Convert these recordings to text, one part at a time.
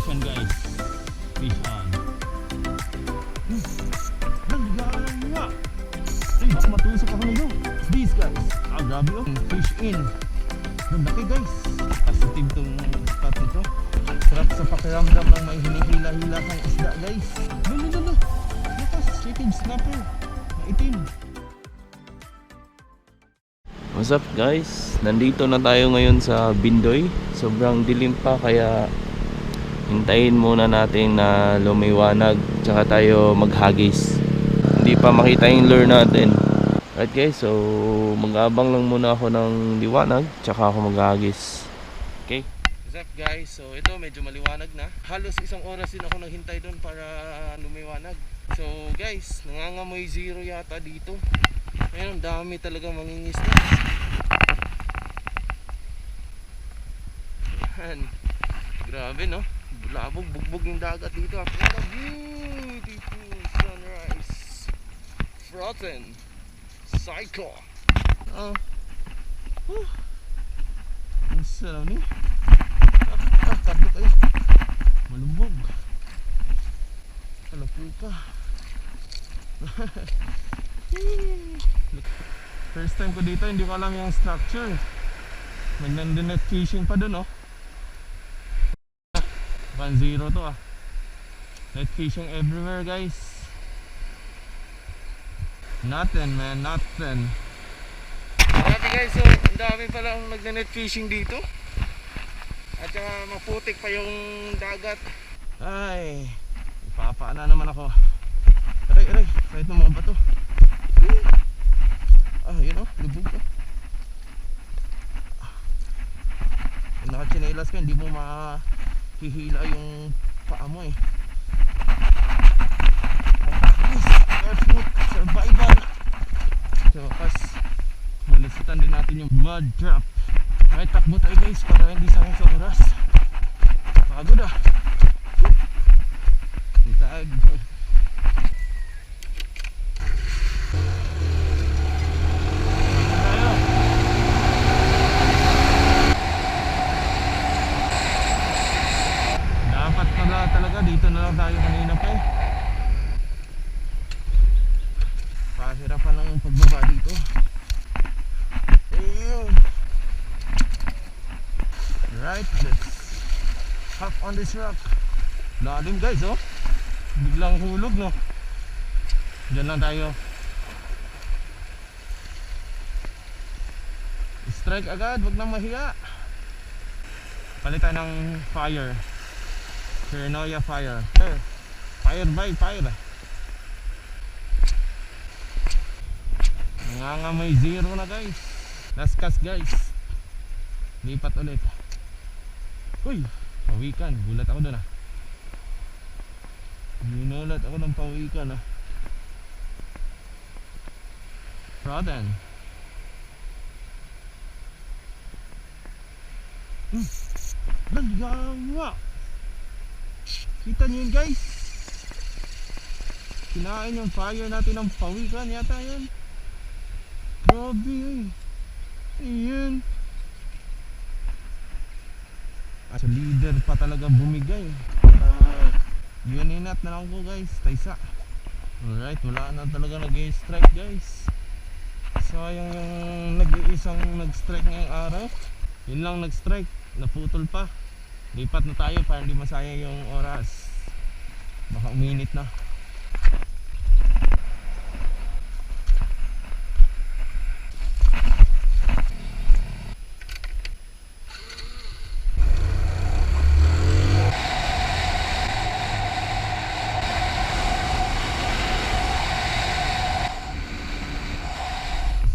Action guys. Fish on. Naglalang nga. Ay, baka matusok ako nito. This guys. Ah, grabe oh. Fish in. Ang laki guys. Positive tong spot nito. Sarap sa pakiramdam ng may hinihila-hila kang isda guys. Lalo. Lakas, chicken snapper. Maitim. What's up guys? Nandito na tayo ngayon sa Bindoy. Sobrang dilim pa kaya hintayin muna natin na lumiwanag tsaka tayo maghagis. Hindi pa makita yung lure natin. Right guys, so mag-abang lang muna ako ng liwanag tsaka ako maghagis. Okay? What's up guys? So ito medyo maliwanag na. Halos isang oras din ako naghintay doon para lumiwanag. So guys, nangangamoy zero yata dito. Ayun, dami talaga mangingisda. Grabe no, bulabog, bugbog yung dagat dito. Pero beautiful sunrise. Frozen Psycho. Ang sarap ni. Tatlo kayo. Malumbog. Kalapu ka. First time ko dito, hindi ko alam yung structure. May net fishing pa dun oh. 1-0 to ah. Net fishing everywhere guys. Nothing man, nothing. Grabe guys, so ang dami palang nag-net fishing dito. At saka maputik pa yung dagat. Ay, ipapaan na naman ako. Aray, kahit na mga bato. Yun o, lubog ka. Kung nakachinelas ka, hindi mo mahihila yung paa mo eh. Barefoot survival. So, kas malisitan din natin yung mud trap. Alright, takbo tayo guys para hindi sayang sa oras. Pagod ah. Itag. Talaga dito na lang tayo kanina pa eh. Pahirapan lang yung pagbaba dito. Ayun. Right, let's hop on this rock. Lalim guys oh. Biglang hulog no. Diyan lang tayo. Strike agad, wag nang mahiya. Palitan ng fire. Paranoia fire. Fire by fire. Nangangamoy zero na guys. Last cast guys. Lipat ulit. Uy, pawikan. Gulat ako dun ah. Ginulat ako ng pawikan ah. Rodan. Nagyawa. Kita nyo yun guys. Kinain yung fire natin ng pawikan yata yun. Grabe yun. Ayun. As leader pa talaga bumigay. Yun inat na lang ko guys. Taysa. Alright, wala na talaga nag-strike guys. Sayang yung nag-iisang nag-strike ngayong araw. Yun lang nag-strike. Naputol pa. Lipat na tayo para hindi masayang yung oras. Baka uminit na.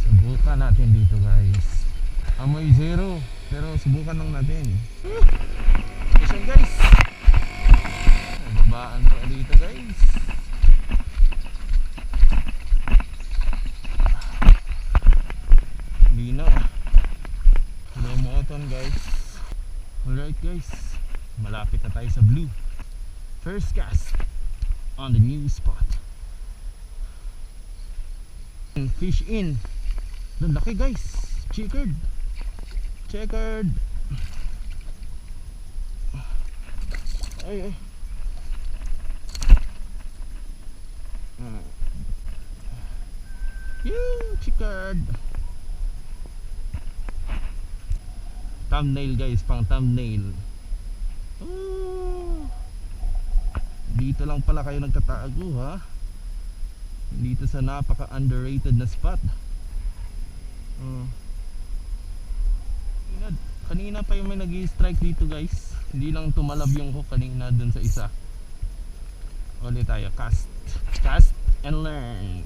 Subukan natin dito guys. Amoy zero, pero subukan lang natin. Action guys. Babaan ko dito guys. Linaw. Low moton guys. Alright guys, malapit na tayo sa blue. First cast on the new spot. Fish in. Laki guys. Checkered. Ay. Yung chikard. Thumbnail guys, pang thumbnail. Oh. Dito lang pala kayo nagtatago ha. Dito sa napaka underrated na spot. Kanina pa yung may nag-i-strike dito guys. Hindi lang tumalab yung hook kanina dun sa isa. Ulit tayo, cast and learn.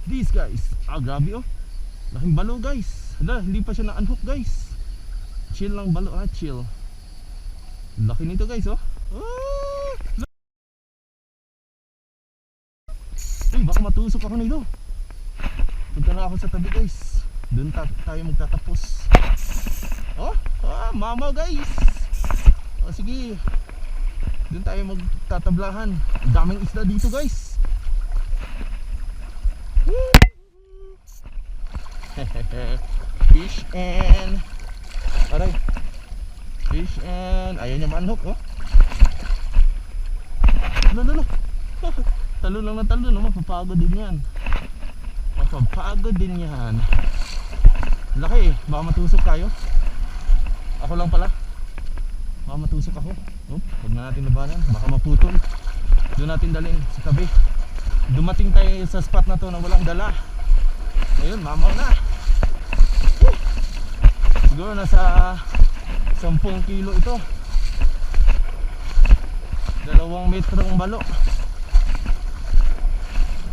These guys, grabe oh. Laking balo guys. Hindi pa siya na-unhook guys. Chill lang balo chill. Laki nito guys oh. Ay, baka matusok ako nito. Punta na ako sa tabi guys. Doon tayo magtatapos. Mama guys. Sige. Doon tayo magtatablahan. Daming isda dito guys. Fish and aray. Fish and ayaw niya manhook oh. Lalo. Talo lang na talo, no? Mapapagod din yan. Mapapagod din yan. Laki eh, baka matusok tayo. Ako lang pala. Baka matusok ako. Huwag na natin labanan, baka maputol. Doon natin dalhin sa tabi. Dumating tayo sa spot na to na walang dala. Ayun, mamaw na. Siguro nasa 10 kilo ito. 2 metrong balo.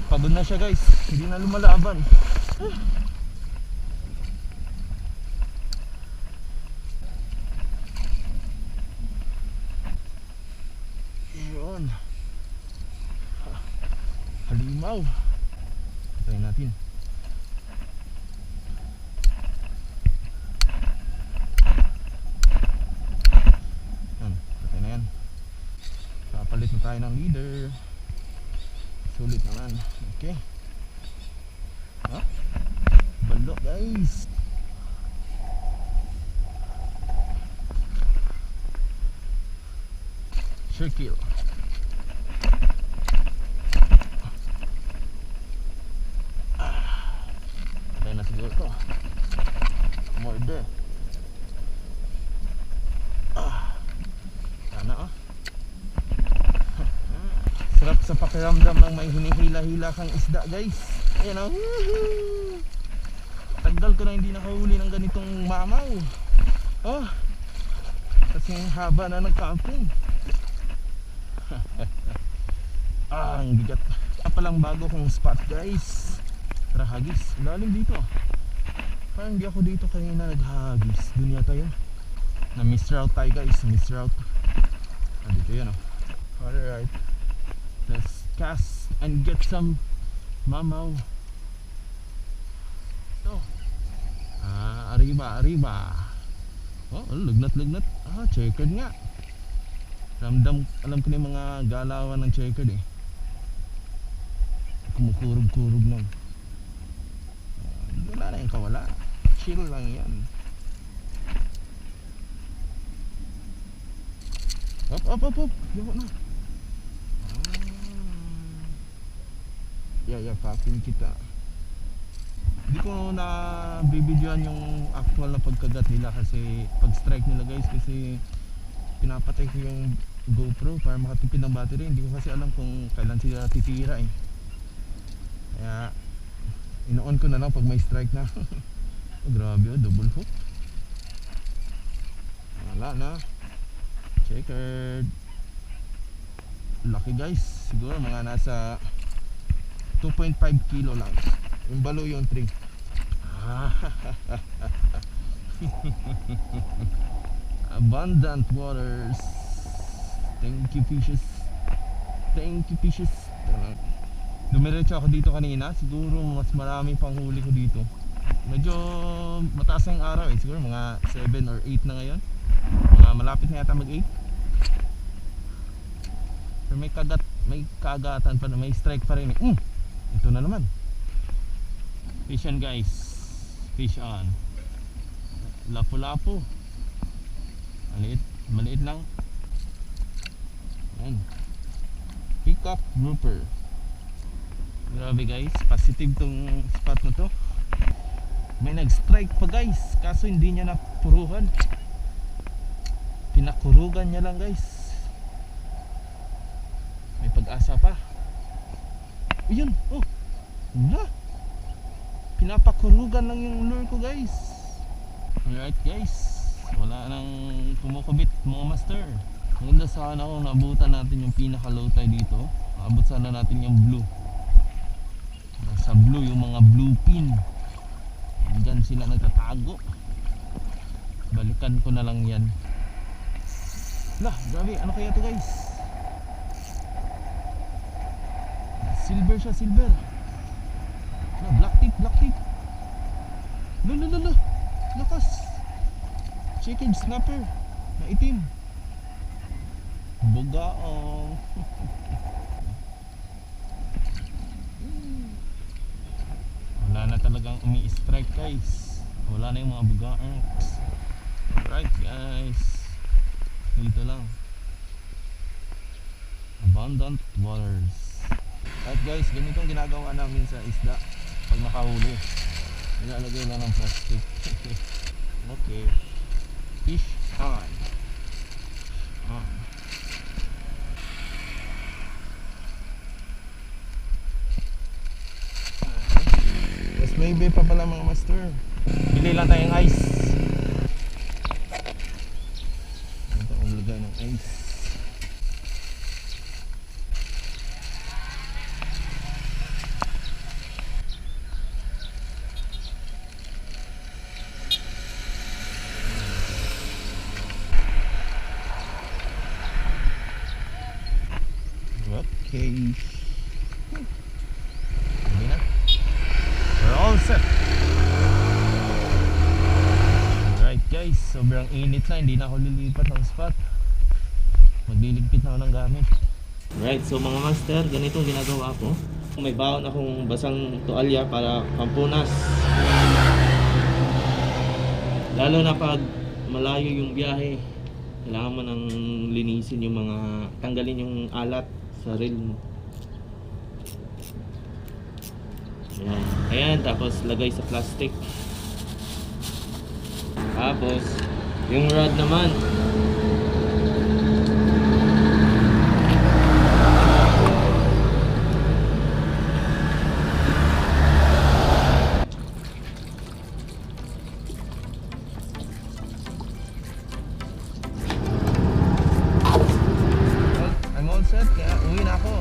Pagod na siya guys, hindi na lumalaban. Yun. Halimaw. Try natin. Patay na yan. Papalit na tayo ng leader. Sulit naman. Okay. Balo guys. Sure kill. Patay na siguro to. Murder. Sana sarap sa pakiramdam ng may hinihila-hila kang isda guys. Ayan o. Tagal ko na hindi nakahuli ng ganitong mamaw. Kasi haba na nagkapong. Ang bigat. Palang bago kong spot guys. Hagis. Lalim dito. Parang hindi ako dito kanina naghagis. Doon yata yun. Na miss route tayo guys. Miss route. Dito yun o. Alright. Let's cast and get some mamaw. So, arriba. Lugnat. Checkered nga. Alam ko na yung mga galawan ng checkered eh. Kumukurog-kurog lang. Wala na yung kawala. Chill lang yan. Up. Yawa na. Yakapin kita. Hindi ko na bibidyoan yung actual na pagkagat nila kasi pag strike nila guys, kasi pinapatay ko yung GoPro para makatipid ng battery. Hindi ko kasi alam kung kailan sila titira eh. Kaya ino-on ko na lang pag may strike na. Grabe double hook. Wala na. Checkered. Lucky guys. Siguro mga nasa 2.5 kilo lang. Yung balo yung 3. Abundant waters. Thank you fishes. Dumiretso ako dito kanina. Siguro mas marami pang huli ko dito. Medyo mataas ang araw eh. Siguro mga 7 or 8 na ngayon. Malapit na yata mag 8. Pero may kagatan pa na, may strike pa rin eh. Ito na naman. Fish on guys. Fish on. Lapu-lapu. Maliit. Maliit lang. Yan. Pick up grouper. Grabe guys, positive tong spot na to. May nag-strike pa guys, kaso hindi niya napuruhan. Pinakurugan niya lang guys. May pag-asa pa. Ayun, oh. Wala. Pinapakurugan lang yung lure ko guys. Alright guys, wala nang kumukubit mga master. Maganda sana kung naabutan natin yung pinaka-low tide dito. Abot sana natin yung blue. Nasa blue yung mga blue pin. Diyan sila nagtatago. Balikan ko na lang yan. Lah, grabe, ano kaya to guys? Silver siya, silver. Ah, black tip, black tip. Lala, lakas. Chicken snapper na itim. Bugaong. Wala na talagang umi-strike guys. Wala na yung mga bugaangs. Alright guys, dito lang. Abundant waters. Alright guys, ganitong ginagawa namin sa isda pag nakahuli. Nilalagay lang ng plastic. Okay. Fish on. Yes, maybe pa pala mga master. Bili lang tayong ice. Ito ang lagay ng ice. Okay. Hindi na. We're all set. Alright guys, sobrang init na. Hindi na ako lilipat ng spot. Magliligpit na ako ng gamit. Right, so mga master, ganito ang ginagawa ko. May baon akong basang tuwalya para pampunas. Lalo na pag malayo yung biyahe, kailangan mo nang linisin yung mga, tanggalin yung alat sa reel mo. Ayan. Ayan, tapos lagay sa plastic. Tapos yung rod naman, I'm all set, kaya uwi na ako.